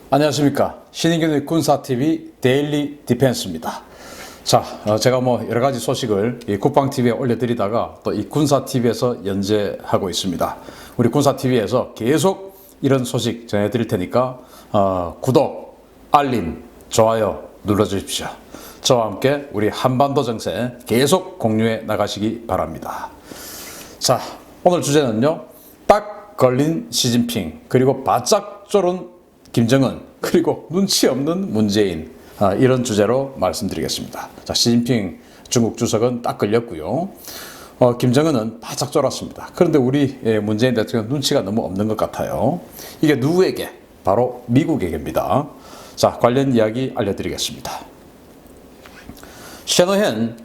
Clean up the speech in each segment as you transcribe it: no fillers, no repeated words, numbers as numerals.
안녕하십니까. 신인균의 군사TV 데일리 디펜스입니다. 자, 제가 여러 가지 소식을 이 국방TV에 올려드리다가 또 이 군사TV에서 연재하고 있습니다. 우리 군사TV에서 계속 이런 소식 전해드릴 테니까 구독, 알림, 좋아요 눌러주십시오. 저와 함께 우리 한반도 정세 계속 공유해 나가시기 바랍니다. 자, 오늘 주제는요. 딱 걸린 시진핑, 그리고 바짝 졸은 김정은, 그리고 눈치 없는 문재인, 이런 주제로 말씀드리겠습니다. 자, 시진핑 중국 주석은 딱 걸렸고요. 김정은은 바짝 졸았습니다. 그런데 우리 문재인 대통령 눈치가 너무 없는 것 같아요. 이게 누구에게? 바로 미국에게입니다. 자, 관련 이야기 알려드리겠습니다. 셔너헨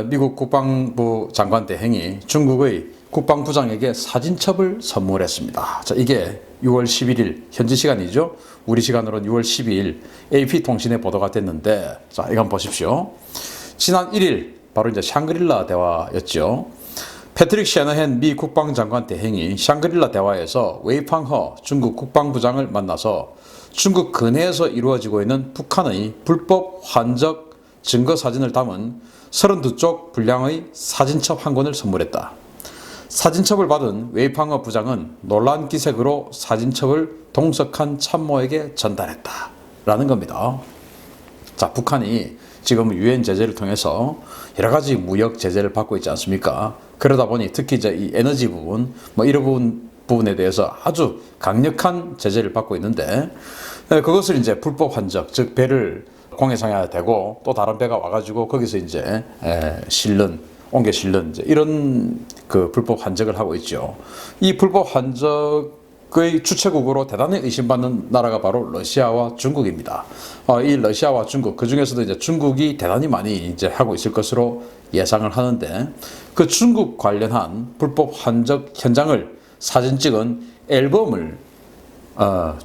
미국 국방부 장관 대행이 중국의 국방부장에게 사진첩을 선물했습니다. 자, 이게 6월 11일 현지 시간이죠. 우리 시간으로는 6월 12일 AP통신에 보도가 됐는데, 자, 이거 한번 보십시오. 지난 1일 바로 이제 샹그릴라 대화였죠. 패트릭 셔너헨 미 국방장관 대행이 샹그릴라 대화에서 웨이팡허 중국 국방부장을 만나서 중국 근해에서 이루어지고 있는 북한의 불법 환적 증거 사진을 담은 32쪽 분량의 사진첩 한 권을 선물했다. 사진첩을 받은 웨이팡허 부장은 놀란 기색으로 사진첩을 동석한 참모에게 전달했다라는 겁니다. 자, 북한이 지금 유엔 제재를 통해서 여러 가지 무역 제재를 받고 있지 않습니까? 그러다 보니 특히 이제 이 에너지 부분, 이런 부분에 대해서 아주 강력한 제재를 받고 있는데, 그것을 이제 불법 환적, 즉 배를 공해상해야 되고 또 다른 배가 와가지고 거기서 이제 옮겨 실는 이런 그 불법 환적을 하고 있죠. 이 불법 환적의 주체국으로 대단히 의심받는 나라가 바로 러시아와 중국입니다. 이 러시아와 중국, 그 중에서도 이제 중국이 대단히 많이 이제 하고 있을 것으로 예상을 하는데, 그 중국 관련한 불법 환적 현장을 사진 찍은 앨범을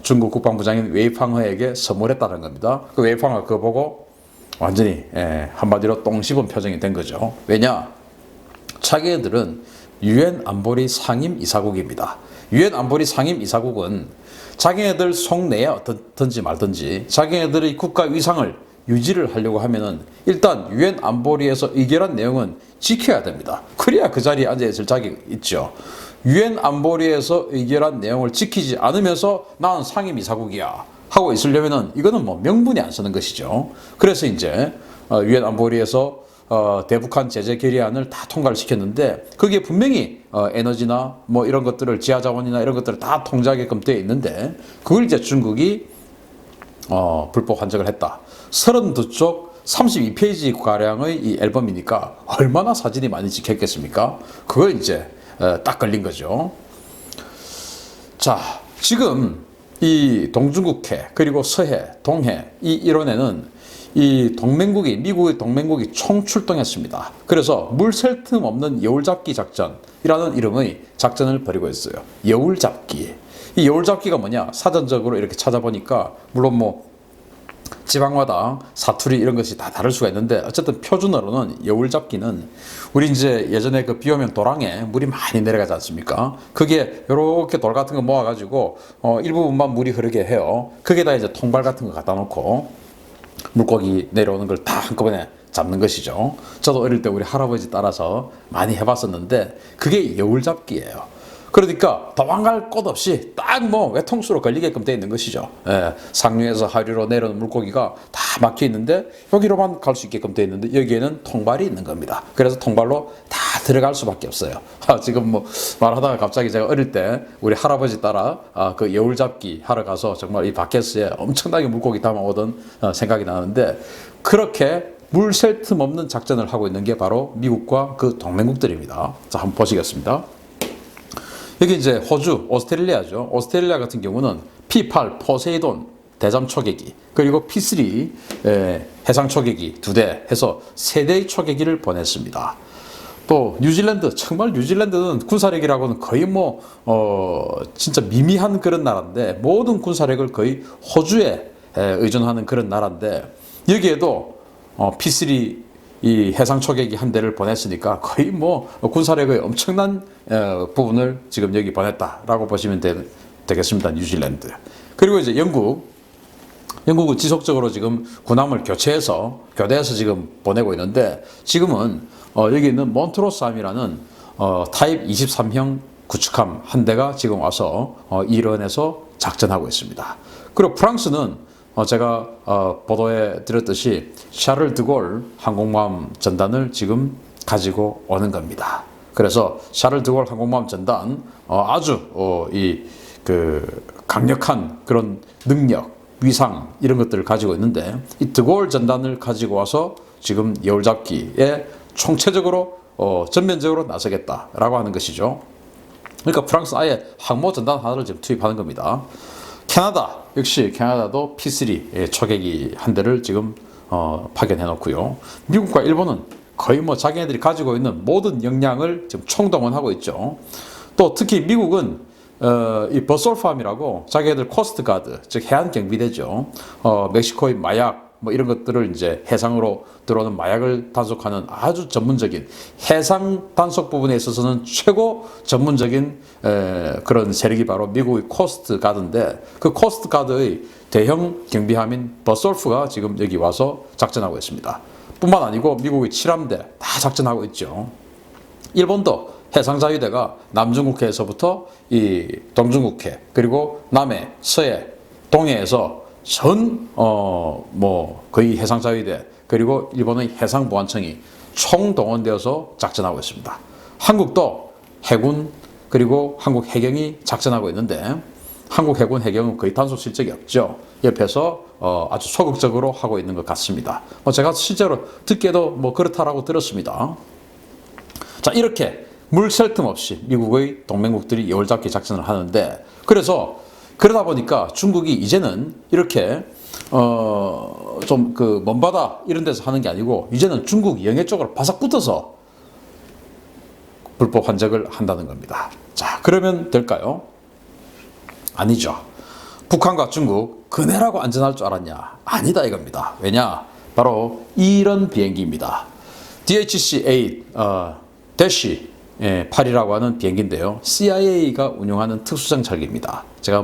중국 국방부장인 웨이팡허에게 선물했다는 겁니다. 그 웨이팡허 그거 보고 완전히 한마디로 똥 씹은 표정이 된 거죠. 왜냐? 자기네들은 유엔 안보리 상임 이사국입니다. 유엔 안보리 상임 이사국은 자기네들 속내에 어떻든지 말든지 자기네들의 국가 위상을 유지를 하려고 하면은 일단 유엔 안보리에서 의결한 내용은 지켜야 됩니다. 그래야 그 자리에 앉아 있을 자격이 있죠. 유엔 안보리에서 의결한 내용을 지키지 않으면서 나는 상임 이사국이야 하고 있으려면은 이거는 명분이 안 서는 것이죠. 그래서 이제 유엔 안보리에서 대북한 제재 결의안을 다 통과를 시켰는데, 거기에 분명히 에너지나 이런 것들을, 지하자원이나 이런 것들을 다 통제하게끔 되어 있는데, 그걸 이제 중국이 불법 환적을 했다. 32쪽 32페이지 가량의 이 앨범이니까 얼마나 사진이 많이 찍혔겠습니까? 그걸 이제 딱 걸린 거죠. 자, 지금 이 동중국해, 그리고 서해, 동해 이 일원에는 이 동맹국이, 미국의 동맹국이 총출동했습니다. 그래서 물 셀 틈 없는 여울잡기 작전이라는 이름의 작전을 벌이고 있어요. 여울잡기. 이 여울잡기가 뭐냐? 사전적으로 이렇게 찾아보니까 물론 지방마다 사투리 이런 것이 다 다를 수가 있는데, 어쨌든 표준어로는 여울잡기는 우리 이제 예전에 그 비 오면 도랑에 물이 많이 내려가지 않습니까? 그게 요렇게 돌 같은 거 모아가지고 일부분만 물이 흐르게 해요. 거기에다 이제 통발 같은 거 갖다 놓고 물고기 내려오는 걸 다 한꺼번에 잡는 것이죠. 저도 어릴 때 우리 할아버지 따라서 많이 해봤었는데 그게 여울잡기예요. 그러니까 도망갈 곳 없이 딱 외통수로 걸리게끔 되어 있는 것이죠. 상류에서 하류로 내려오는 물고기가 다 막혀 있는데 여기로만 갈 수 있게끔 되어 있는데 여기에는 통발이 있는 겁니다. 그래서 통발로 다 들어갈 수밖에 없어요. 지금 말하다가 갑자기 제가 어릴 때 우리 할아버지 따라 그 여울잡기 하러 가서 정말 이 바켓스에 엄청나게 물고기 담아오던 생각이 나는데, 그렇게 물 셀 틈 없는 작전을 하고 있는 게 바로 미국과 그 동맹국들입니다. 자, 한번 보시겠습니다. 여기 이제 호주, 오스트레일리아죠. 오스트레일리아 같은 경우는 P8 포세이돈 대잠 초계기, 그리고 P3 해상 초계기 2대 해서 3대의 초계기를 보냈습니다. 또 뉴질랜드, 정말 뉴질랜드는 군사력이라고는 거의 진짜 미미한 그런 나라인데, 모든 군사력을 거의 호주에 의존하는 그런 나라인데, 여기에도 P3 이 해상 초계기 한 대를 보냈으니까 거의 군사력의 엄청난 부분을 지금 여기 보냈다라고 보시면 되겠습니다. 뉴질랜드. 그리고 이제 영국, 영국은 지속적으로 지금 군함을 교대해서 지금 보내고 있는데, 지금은 여기 있는 몬트로스함이라는 타입 23형 구축함 한 대가 지금 와서 이런에서 작전하고 있습니다. 그리고 프랑스는 제가 보도해 드렸듯이 샤를 드골 항공모함 전단을 지금 가지고 오는 겁니다. 그래서 샤를 드골 항공모함 전단 아주 강력한 그런 능력, 위상 이런 것들을 가지고 있는데, 이 드골 전단을 가지고 와서 지금 여울잡기에 총체적으로 전면적으로 나서겠다라고 하는 것이죠. 그러니까 프랑스는 아예 항모 전단 하나를 지금 투입하는 겁니다. 캐나다 역시 캐나다도 P3 초계기 한 대를 지금 파견해 놓고요. 미국과 일본은 거의 뭐 자기네들이 가지고 있는 모든 역량을 지금 총동원하고 있죠. 또 특히 미국은 이 버솔팜이라고 자기네들 코스트가드, 즉 해안 경비대죠. 멕시코의 마약 뭐 이런 것들을 이제 해상으로 들어오는 마약을 단속하는 아주 전문적인, 해상 단속 부분에 있어서는 최고 전문적인 그런 세력이 바로 미국의 코스트가드인데, 그 코스트가드의 대형 경비함인 버솔프가 지금 여기 와서 작전하고 있습니다. 뿐만 아니고 미국의 7함대 다 작전하고 있죠. 일본도 해상자위대가 남중국해에서부터 이 동중국해, 그리고 남해, 서해, 동해에서 거의 해상자위대, 그리고 일본의 해상보안청이 총동원되어서 작전하고 있습니다. 한국도 해군, 그리고 한국 해경이 작전하고 있는데, 한국 해군 해경은 거의 단속 실적이 없죠. 옆에서 아주 소극적으로 하고 있는 것 같습니다. 제가 실제로 듣기에도 그렇다라고 들었습니다. 자, 이렇게 물 셀 틈 없이 미국의 동맹국들이 여울잡기 작전을 하는데, 그러다 보니까 중국이 이제는 이렇게 좀 먼바다 이런 데서 하는 게 아니고, 이제는 중국 영해 쪽으로 바삭 붙어서 불법 환적을 한다는 겁니다. 자, 그러면 될까요? 아니죠. 북한과 중국 그네라고 안전할 줄 알았냐? 아니다 이겁니다. 왜냐? 바로 이런 비행기입니다. DHC-8이라고 하는 비행기인데요. CIA가 운용하는 특수정찰기입니다. 제가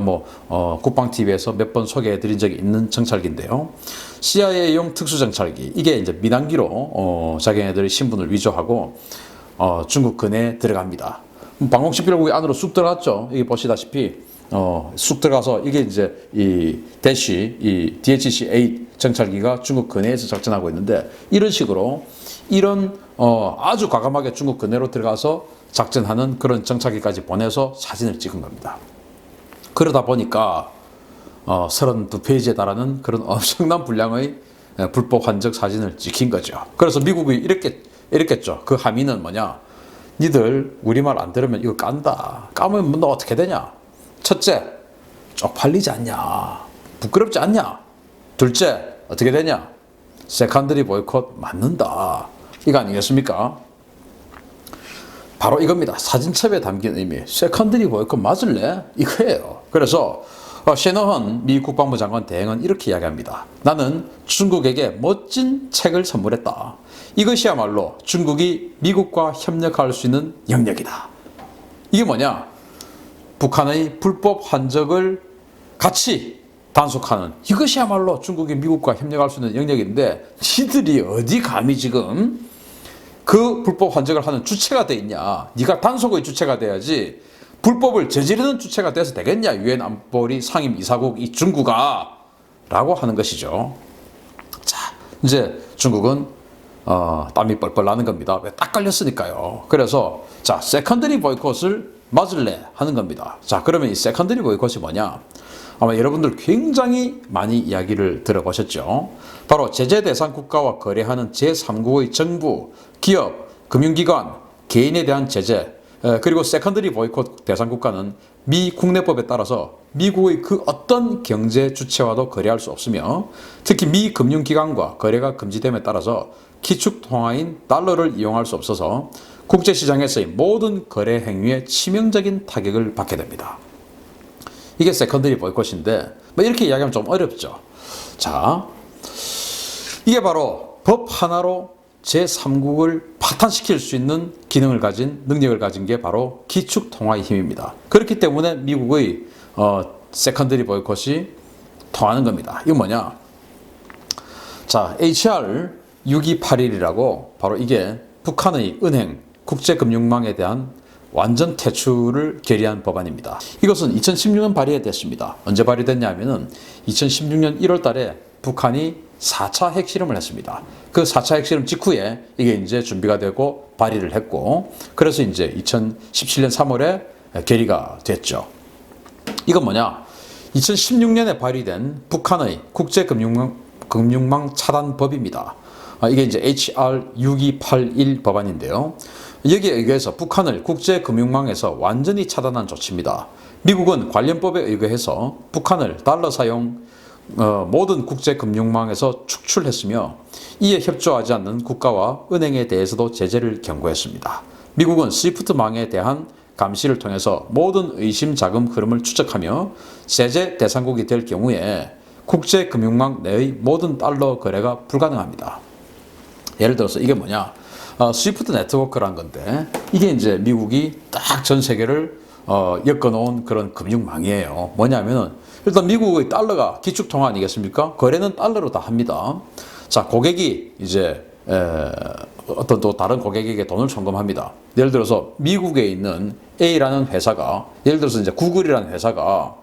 국방TV에서 몇 번 소개해 드린 적이 있는 정찰기인데요. CIA용 특수정찰기, 이게 이제 민항기로 자기네들의 신분을 위조하고 중국 근해에 들어갑니다. 방공식별국이 안으로 쑥 들어갔죠. 여기 보시다시피 쑥 들어가서, 이게 이제 이 DHC-8 정찰기가 중국 근해에서 작전하고 있는데, 이런 식으로 아주 과감하게 중국 근해로 들어가서 작전하는 그런 정찰기까지 보내서 사진을 찍은 겁니다. 그러다 보니까 32페이지에 달하는 그런 엄청난 분량의 불법 환적 사진을 찍힌 거죠. 그래서 미국이 이랬겠죠. 그 함의는 뭐냐? 니들 우리말 안 들으면 이거 깐다. 까면 너 어떻게 되냐? 첫째, 쪽팔리지 않냐? 부끄럽지 않냐? 둘째, 어떻게 되냐? 세컨더리 보이콧 맞는다. 이거 아니겠습니까? 바로 이겁니다. 사진첩에 담긴 의미. 세컨더리 보이콧 맞을래? 이거예요. 그래서 셰너헌 미 국방부 장관 대행은 이렇게 이야기합니다. 나는 중국에게 멋진 책을 선물했다. 이것이야말로 중국이 미국과 협력할 수 있는 영역이다. 이게 뭐냐? 북한의 불법 환적을 같이 단속하는, 이것이야말로 중국이 미국과 협력할 수 있는 영역인데, 니들이 어디 감히 지금 그 불법 환적을 하는 주체가 돼 있냐? 네가 단속의 주체가 돼야지 불법을 저지르는 주체가 돼서 되겠냐? 유엔 안보리 상임 이사국 이 중국아 라고 하는 것이죠. 자, 이제 중국은 땀이 뻘뻘 나는 겁니다. 왜? 딱 걸렸으니까요. 그래서 자, 세컨더리 보이콧을 맞을래 하는 겁니다. 자, 그러면 이 세컨더리 보이콧이 뭐냐? 아마 여러분들 굉장히 많이 이야기를 들어보셨죠. 바로 제재 대상 국가와 거래하는 제3국의 정부, 기업, 금융기관, 개인에 대한 제재, 그리고 세컨더리 보이콧 대상 국가는 미 국내법에 따라서 미국의 그 어떤 경제 주체와도 거래할 수 없으며, 특히 미 금융기관과 거래가 금지됨에 따라서 기축통화인 달러를 이용할 수 없어서 국제시장에서의 모든 거래 행위에 치명적인 타격을 받게 됩니다. 이게 세컨더리 보이콧인데, 이렇게 이야기하면 좀 어렵죠. 자, 이게 바로 법 하나로 제3국을 파탄시킬 수 있는 기능을 가진, 능력을 가진 게 바로 기축통화의 힘입니다. 그렇기 때문에 미국의 세컨더리 보이콧이 통하는 겁니다. 이거 뭐냐? 자, HR 6281이라고 바로 이게 북한의 은행, 국제금융망에 대한 완전 퇴출을 결의한 법안입니다. 이것은 2016년 발의됐습니다. 언제 발의됐냐면은 2016년 1월 달에 북한이 4차 핵실험을 했습니다. 그 4차 핵실험 직후에 이게 이제 준비가 되고 발의를 했고, 그래서 이제 2017년 3월에 결의가 됐죠. 이건 뭐냐? 2016년에 발의된 북한의 국제금융망 차단법입니다. 이게 이제 HR 6281 법안인데요. 여기에 의거해서 북한을 국제금융망에서 완전히 차단한 조치입니다. 미국은 관련법에 의거해서 북한을 달러 사용 모든 국제금융망에서 축출했으며 이에 협조하지 않는 국가와 은행에 대해서도 제재를 경고했습니다. 미국은 스위프트망에 대한 감시를 통해서 모든 의심 자금 흐름을 추적하며 제재 대상국이 될 경우에 국제금융망 내의 모든 달러 거래가 불가능합니다. 예를 들어서 이게 뭐냐? 스위프트 네트워크라는 건데 이게 이제 미국이 딱 전 세계를 엮어놓은 그런 금융망이에요. 뭐냐면은 일단 미국의 달러가 기축통화 아니겠습니까? 거래는 달러로 다 합니다. 자, 고객이 이제 어떤 또 다른 고객에게 돈을 송금합니다. 예를 들어서 미국에 있는 A라는 회사가, 예를 들어서 이제 구글이라는 회사가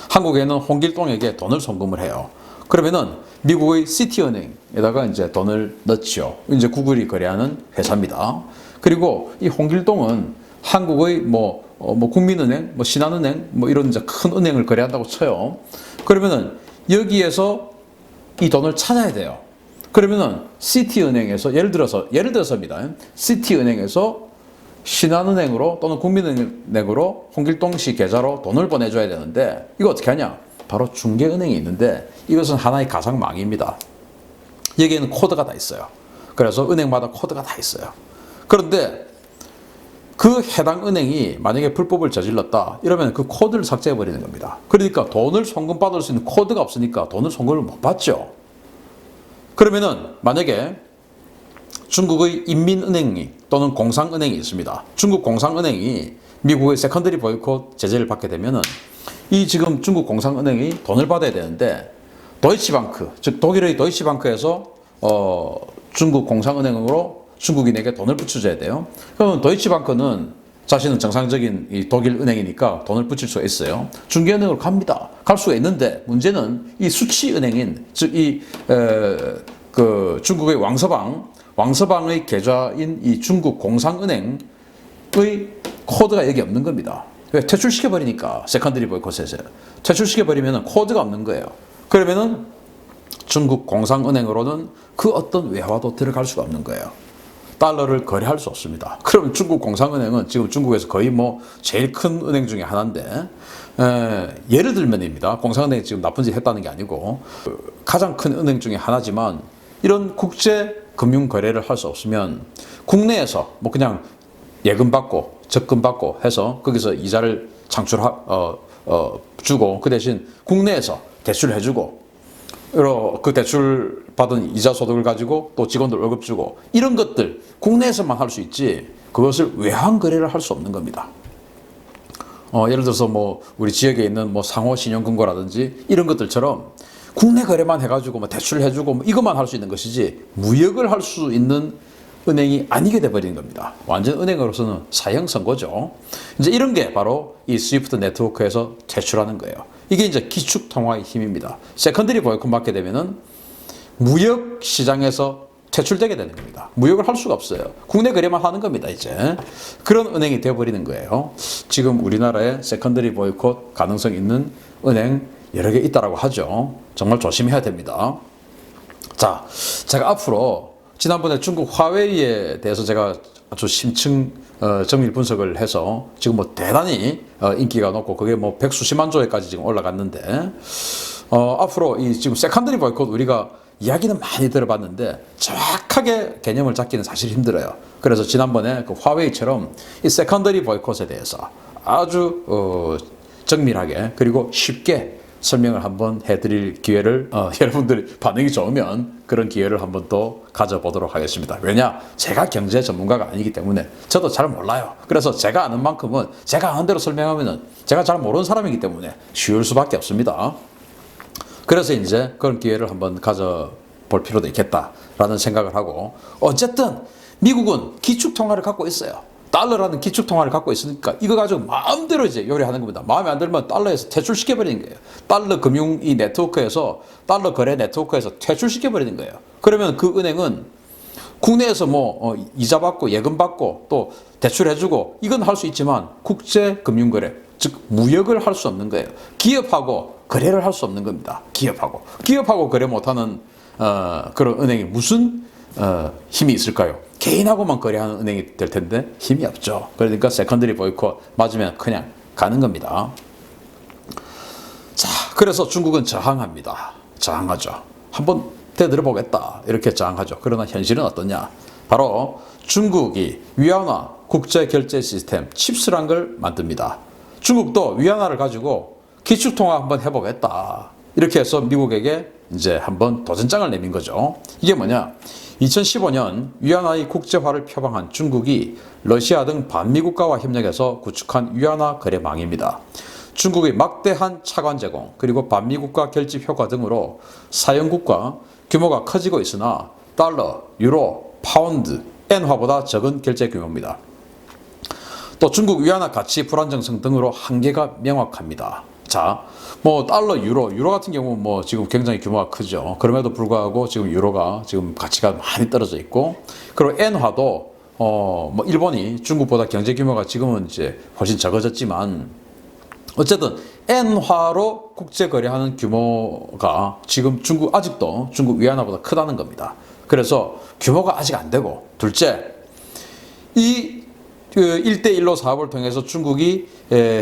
한국에 있는 홍길동에게 돈을 송금을 해요. 그러면은 미국의 시티은행에다가 이제 돈을 넣지요. 이제 구글이 거래하는 회사입니다. 그리고 이 홍길동은 한국의 국민은행, 신한은행, 이런 이제 큰 은행을 거래한다고 쳐요. 그러면은 여기에서 이 돈을 찾아야 돼요. 그러면은 시티은행에서 예를 들어서입니다. 시티은행에서 신한은행으로 또는 국민은행으로 홍길동 씨 계좌로 돈을 보내줘야 되는데 이거 어떻게 하냐? 바로 중개은행이 있는데 이것은 하나의 가상망입니다. 여기에는 코드가 다 있어요. 그래서 은행마다 코드가 다 있어요. 그런데 그 해당 은행이 만약에 불법을 저질렀다 이러면 그 코드를 삭제해 버리는 겁니다. 그러니까 돈을 송금받을 수 있는 코드가 없으니까 돈을 송금을 못 받죠. 그러면은 만약에 중국의 인민은행이 또는 공상은행이 있습니다. 중국 공상은행이 미국의 세컨더리 보이콧 제재를 받게 되면은 이 지금 중국 공상은행이 돈을 받아야 되는데 도이치방크, 즉 독일의 도이치방크에서 중국 공상은행으로 중국인에게 돈을 붙여줘야 돼요. 그러면 도이치방크는 자신은 정상적인 이 독일 은행이니까 돈을 붙일 수가 있어요. 중개은행으로 갑니다. 갈 수가 있는데 문제는 이 수취은행인 즉 그 중국의 왕서방의 계좌인 이 중국 공상은행의 코드가 여기 없는 겁니다. 퇴출시켜 버리니까 세컨더리 보이콧에서 퇴출시켜 버리면 코드가 없는 거예요. 그러면은 중국 공상은행으로는 그 어떤 외화도 들어갈 수가 없는 거예요. 달러를 거래할 수 없습니다. 그럼 중국 공상은행은 지금 중국에서 거의 제일 큰 은행 중에 하나인데 예를 들면입니다. 공상은행이 지금 나쁜 짓 했다는 게 아니고 가장 큰 은행 중에 하나지만 이런 국제 금융 거래를 할 수 없으면 국내에서 그냥 예금 받고 적금 받고 해서 거기서 이자를 주고 그 대신 국내에서 대출을 해주고 그 대출 받은 이자 소득을 가지고 또 직원들 월급 주고 이런 것들 국내에서만 할 수 있지 그것을 외환 거래를 할 수 없는 겁니다. 예를 들어서 우리 지역에 있는 상호 신용금고라든지 이런 것들처럼 국내 거래만 해가지고 대출을 해주고 이것만 할 수 있는 것이지 무역을 할 수 있는 은행이 아니게 돼버리는 겁니다. 완전 은행으로서는 사형 선고죠. 이제 이런 게 바로 이 스위프트 네트워크에서 퇴출하는 거예요. 이게 이제 기축 통화의 힘입니다. 세컨더리 보이콧 받게 되면은 무역 시장에서 퇴출되게 되는 겁니다. 무역을 할 수가 없어요. 국내 거래만 하는 겁니다, 이제. 그런 은행이 되어버리는 거예요. 지금 우리나라에 세컨더리 보이콧 가능성 있는 은행 여러 개 있다라고 하죠. 정말 조심해야 됩니다. 자, 제가 앞으로 지난번에 중국 화웨이에 대해서 제가 아주 심층 정밀 분석을 해서 지금 대단히 인기가 높고 그게 백수십만 조회까지 지금 올라갔는데 앞으로 이 지금 세컨더리 보이콧 우리가 이야기는 많이 들어봤는데 정확하게 개념을 잡기는 사실 힘들어요. 그래서 지난번에 그 화웨이처럼 이 세컨더리 보이콧에 대해서 아주 정밀하게 그리고 쉽게 설명을 한번 해드릴 기회를 여러분들이 반응이 좋으면 그런 기회를 한번 또 가져보도록 하겠습니다. 왜냐? 제가 경제 전문가가 아니기 때문에 저도 잘 몰라요. 그래서 제가 아는 만큼은 제가 아는 대로 설명하면은 제가 잘 모르는 사람이기 때문에 쉬울 수밖에 없습니다. 그래서 이제 그런 기회를 한번 가져볼 필요도 있겠다라는 생각을 하고, 어쨌든 미국은 기축통화를 갖고 있어요. 달러라는 기축통화를 갖고 있으니까 이거 가지고 마음대로 이제 요리하는 겁니다. 마음에 안 들면 달러에서 퇴출시켜버리는 거예요. 달러 금융 이 네트워크에서, 달러 거래 네트워크에서 퇴출시켜버리는 거예요. 그러면 그 은행은 국내에서 뭐 이자 받고 예금 받고 또 대출해주고 이건 할 수 있지만 국제 금융거래, 즉 무역을 할 수 없는 거예요. 기업하고 거래를 할 수 없는 겁니다. 기업하고 거래 못하는 그런 은행이 무슨 힘이 있을까요? 개인하고만 거래하는 은행이 될 텐데 힘이 없죠. 그러니까 세컨더리 보이콧 맞으면 그냥 가는 겁니다. 자, 그래서 중국은 저항합니다. 저항하죠. 한번 대들어 보겠다 이렇게 저항하죠. 그러나 현실은 어떠냐? 바로 중국이 위안화 국제 결제 시스템 칩스란 걸 만듭니다. 중국도 위안화를 가지고 기축통화 한번 해보겠다 이렇게 해서 미국에게 이제 한번 도전장을 내민 거죠. 이게 뭐냐? 2015년 위안화의 국제화를 표방한 중국이 러시아 등 반미국가와 협력해서 구축한 위안화 거래망입니다. 중국의 막대한 차관 제공 그리고 반미국가 결집 효과 등으로 사용국가 규모가 커지고 있으나 달러, 유로, 파운드, 엔화보다 적은 결제 규모입니다. 또 중국 위안화 가치 불안정성 등으로 한계가 명확합니다. 자, 뭐 달러, 유로 같은 경우는 뭐 지금 굉장히 규모가 크죠. 그럼에도 불구하고 지금 유로가 지금 가치가 많이 떨어져 있고, 그리고 엔화도 뭐 일본이 중국보다 경제 규모가 지금은 이제 훨씬 적어졌지만 어쨌든 엔화로 국제 거래하는 규모가 지금 아직도 중국 위안화보다 크다는 겁니다. 그래서 규모가 아직 안 되고, 둘째, 이 1대1로 사업을 통해서 중국이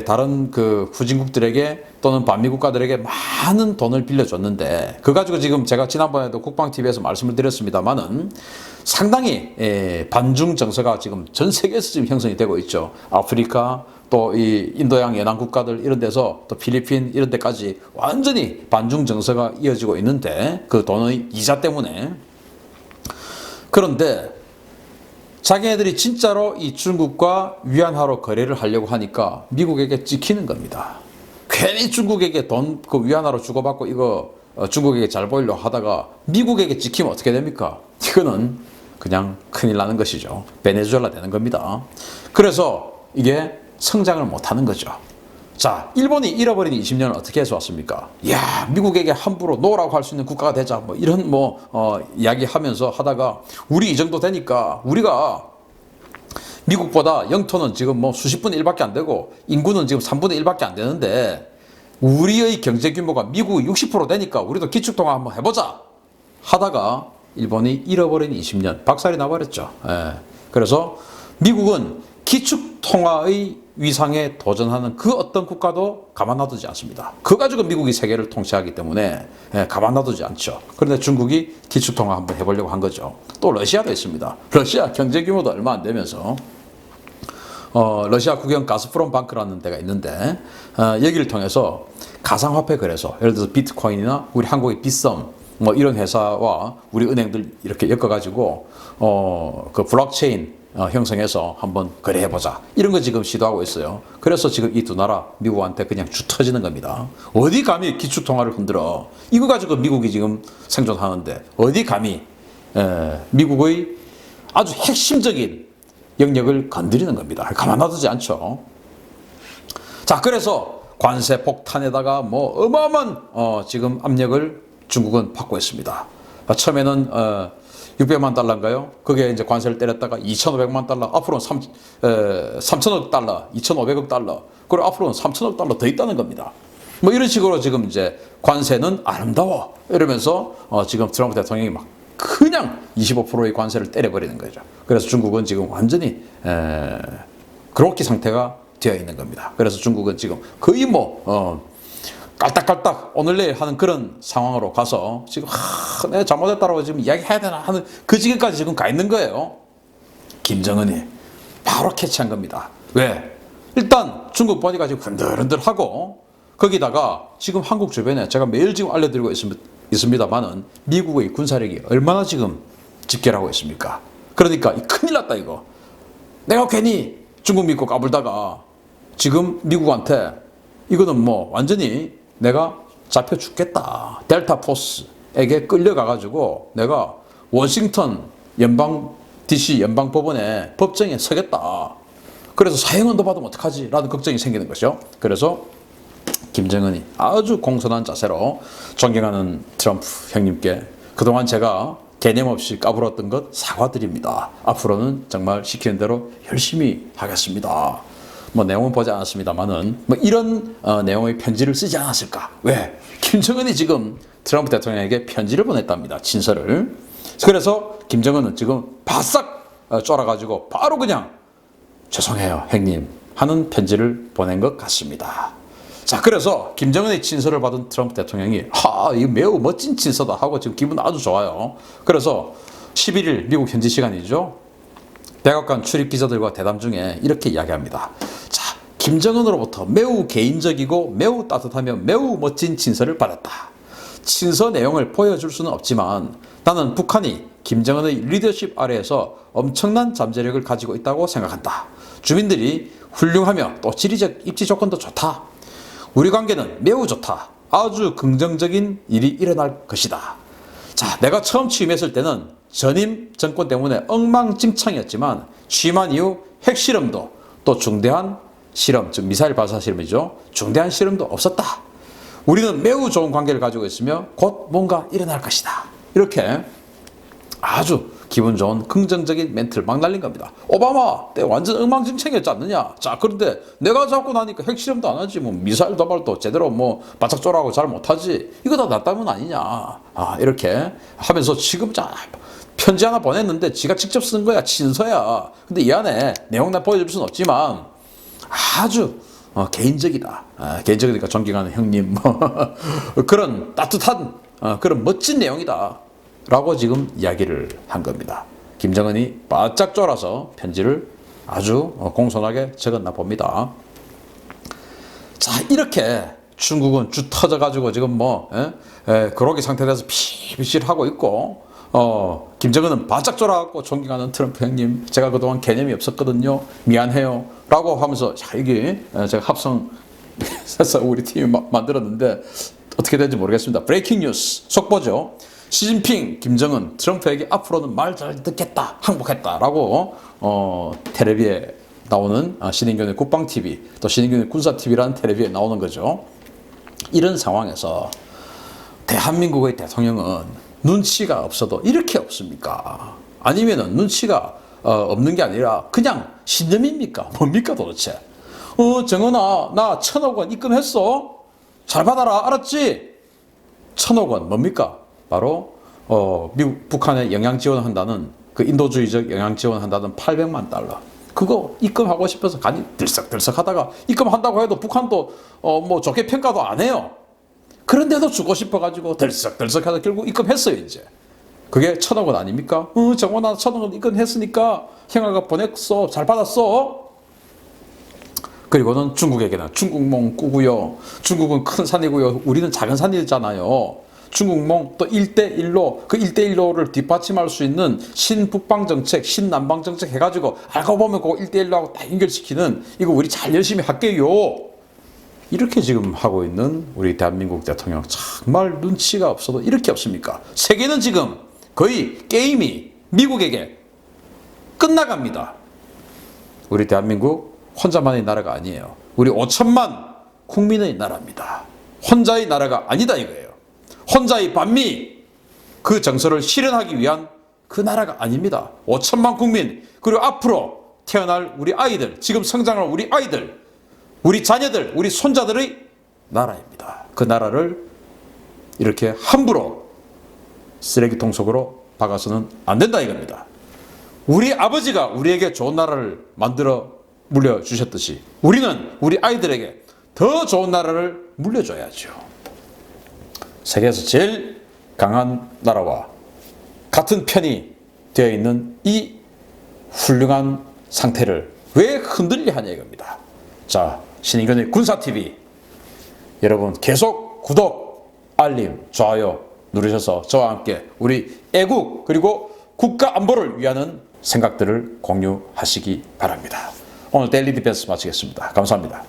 다른 그 후진국들에게 또는 반미국가들에게 많은 돈을 빌려줬는데, 그거 가지고 지금 제가 지난번에도 국방TV에서 말씀을 드렸습니다만은 상당히 반중 정서가 지금 전 세계에서 지금 형성이 되고 있죠. 아프리카, 또 이 인도양 연안 국가들 이런 데서 또 필리핀 이런 데까지 완전히 반중 정서가 이어지고 있는데, 그 돈의 이자 때문에. 그런데 자기네들이 진짜로 이 중국과 위안화로 거래를 하려고 하니까 미국에게 찍히는 겁니다. 괜히 중국에게 돈 그 위안화로 주고받고 이거 중국에게 잘 보이려고 하다가 미국에게 찍히면 어떻게 됩니까? 이거는 그냥 큰일 나는 것이죠. 베네수엘라 되는 겁니다. 그래서 이게 성장을 못하는 거죠. 자, 일본이 잃어버린 20년을 어떻게 해서 왔습니까? 야, 미국에게 함부로 노라고 할 수 있는 국가가 되자, 뭐 이런 이야기하면서 하다가 우리 이 정도 되니까 우리가 미국보다 영토는 지금 뭐 수십 분의 1밖에 안 되고 인구는 지금 3분의 1밖에 안 되는데 우리의 경제 규모가 미국의 60% 되니까 우리도 기축통화 한번 해보자 하다가 일본이 잃어버린 20년 박살이 나버렸죠. 예. 그래서 미국은 기축통화의 위상에 도전하는 그 어떤 국가도 가만 놔두지 않습니다. 그거 가지고 미국이 세계를 통치하기 때문에 가만 놔두지 않죠. 그런데 중국이 기축통화 한번 해보려고 한 거죠. 또 러시아도 있습니다. 러시아 경제 규모도 얼마 안 되면서 러시아 국영 가스프롬 방크라는 데가 있는데 여기를 통해서 가상화폐 거래소, 예를 들어서 비트코인이나 우리 한국의 빗썸 뭐 이런 회사와 우리 은행들 이렇게 엮어가지고 그 블록체인 형성해서 한번 거래해보자 이런 거 지금 시도하고 있어요. 그래서 지금 이 두 나라 미국한테 그냥 주 터지는 겁니다. 어디 감히 기축통화를 흔들어. 이거 가지고 미국이 지금 생존하는데 어디 감히 미국의 아주 핵심적인 영역을 건드리는 겁니다. 가만 놔두지 않죠. 자, 그래서 관세 폭탄에다가 뭐 어마어마한 지금 압력을 중국은 받고 있습니다. 처음에는 600만 달러인가요? 그게 이제 관세를 때렸다가 2,500만 달러, 앞으로는 3천억 달러, 2,500억 달러, 그리고 앞으로는 3천억 달러 더 있다는 겁니다. 뭐 이런 식으로 지금 이제 관세는 아름다워 이러면서 지금 트럼프 대통령이 막 그냥 25%의 관세를 때려버리는 거죠. 그래서 중국은 지금 완전히 그로키 상태가 되어 있는 겁니다. 그래서 중국은 지금 거의 깔딱깔딱 오늘 내일 하는 그런 상황으로 가서 지금 내가 잘못했다라고 지금 이야기해야 되나 하는 그 지경까지 지금 가 있는 거예요. 김정은이 바로 캐치한 겁니다. 왜? 일단 중국 보니까 지금 흔들흔들하고 거기다가 지금 한국 주변에 제가 매일 지금 알려드리고 있습니다만은 미국의 군사력이 얼마나 지금 집결하고 있습니까? 그러니까 큰일 났다 이거. 내가 괜히 중국 믿고 까불다가 지금 미국한테 이거는 뭐 완전히 내가 잡혀 죽겠다. 델타 포스에게 끌려가가지고 내가 워싱턴 DC 연방법원에 법정에 서겠다. 그래서 사형언도 받으면 어떡하지? 라는 걱정이 생기는 것이죠. 그래서 김정은이 아주 공손한 자세로 존경하는 트럼프 형님께 그동안 제가 개념 없이 까불었던 것 사과드립니다. 앞으로는 정말 시키는 대로 열심히 하겠습니다. 뭐 내용은 보지 않았습니다만은 뭐 이런 내용의 편지를 쓰지 않았을까? 왜? 김정은이 지금 트럼프 대통령에게 편지를 보냈답니다. 친서를. 그래서 김정은은 지금 바싹 쫄아가지고 바로 그냥 죄송해요 형님 하는 편지를 보낸 것 같습니다. 자, 그래서 김정은의 친서를 받은 트럼프 대통령이 이거 매우 멋진 친서다 하고 지금 기분 아주 좋아요. 그래서 11일 미국 현지 시간이죠. 백악관 출입 기자들과 대담 중에 이렇게 이야기합니다. 자, 김정은으로부터 매우 개인적이고 매우 따뜻하며 매우 멋진 친서를 받았다. 친서 내용을 보여줄 수는 없지만 나는 북한이 김정은의 리더십 아래에서 엄청난 잠재력을 가지고 있다고 생각한다. 주민들이 훌륭하며 또 지리적 입지 조건도 좋다. 우리 관계는 매우 좋다. 아주 긍정적인 일이 일어날 것이다. 자, 내가 처음 취임했을 때는 전임 정권 때문에 엉망진창이었지만 취임한 이후 핵실험도 또 중대한 실험, 즉 미사일 발사 실험이죠. 중대한 실험도 없었다. 우리는 매우 좋은 관계를 가지고 있으며 곧 뭔가 일어날 것이다. 이렇게 아주 기분 좋은 긍정적인 멘트를 막 날린 겁니다. 오바마 때 완전 엉망진창이었지 않느냐. 자, 그런데 내가 잡고 나니까 핵실험도 안 하지. 뭐 미사일 도발도 제대로 뭐 바짝 쪼라고 잘 못하지. 이거 다 나 때문 아니냐. 이렇게 하면서 지금 편지 하나 보냈는데 지가 직접 쓴 거야. 친서야. 근데 이 안에 내용 나 보여줄 수는 없지만 아주 개인적이다. 개인적이니까 존경하는 형님 그런 따뜻한 그런 멋진 내용이다. 라고 지금 이야기를 한 겁니다. 김정은이 바짝 쫄아서 편지를 아주 공손하게 적었나 봅니다. 자, 이렇게 중국은 주 터져가지고 지금 그러기 상태에서 피비실하고 있고 김정은은 바짝 쫄아갖고 존경하는 트럼프 형님 제가 그동안 개념이 없었거든요. 미안해요. 라고 하면서 이게 제가 합성해서 우리 팀이 만들었는데 어떻게 되는지 모르겠습니다. 브레이킹 뉴스 속보죠. 시진핑, 김정은, 트럼프에게 앞으로는 말 잘 듣겠다, 항복했다라고 텔레비에 나오는 신인균의 국방TV, 또 신인균의 군사TV라는 텔레비에 나오는 거죠. 이런 상황에서 대한민국의 대통령은 눈치가 없어도 이렇게 없습니까? 아니면은 눈치가 없는 게 아니라 그냥 신념입니까? 뭡니까 도대체? 정은아, 나 1,000억 원 입금했어. 잘 받아라, 알았지? 1,000억 원 뭡니까? 바로 미국 북한에 영양 지원한다는 그 인도주의적 영양 지원한다는 800만 달러. 그거 입금하고 싶어서 간이 들썩들썩 하다가 입금한다고 해도 북한도 뭐 좋게 평가도 안 해요. 그런데도 주고 싶어가지고 들썩들썩 하다 결국 입금했어요 이제. 그게 1,000억 원 아닙니까? 정원아 1,000억 원 입금했으니까 형아가 보냈어. 잘 받았어. 그리고는 중국에게는 중국몽 꾸고요. 중국은 큰 산이고요. 우리는 작은 산이잖아요. 중국몽 또 1대1로 그 1대1로를 뒷받침할 수 있는 신북방정책, 신남방정책 해가지고 알고 보면 그거 1대1로하고 다 연결시키는 이거 우리 잘 열심히 할게요. 이렇게 지금 하고 있는 우리 대한민국 대통령 정말 눈치가 없어도 이렇게 없습니까? 세계는 지금 거의 게임이 미국에게 끝나갑니다. 우리 대한민국 혼자만의 나라가 아니에요. 우리 5천만 국민의 나라입니다. 혼자의 나라가 아니다 이거예요. 혼자의 반미 그 정서를 실현하기 위한 그 나라가 아닙니다. 5천만 국민 그리고 앞으로 태어날 우리 아이들 지금 성장할 우리 아이들 우리 자녀들 우리 손자들의 나라입니다. 그 나라를 이렇게 함부로 쓰레기통 속으로 박아서는 안 된다 이겁니다. 우리 아버지가 우리에게 좋은 나라를 만들어 물려주셨듯이 우리는 우리 아이들에게 더 좋은 나라를 물려줘야죠. 세계에서 제일 강한 나라와 같은 편이 되어 있는 이 훌륭한 상태를 왜 흔들려 하냐 이겁니다. 자, 신인균의 군사TV 여러분 계속 구독, 알림, 좋아요 누르셔서 저와 함께 우리 애국 그리고 국가 안보를 위하는 생각들을 공유하시기 바랍니다. 오늘 데일리 디펜스 마치겠습니다. 감사합니다.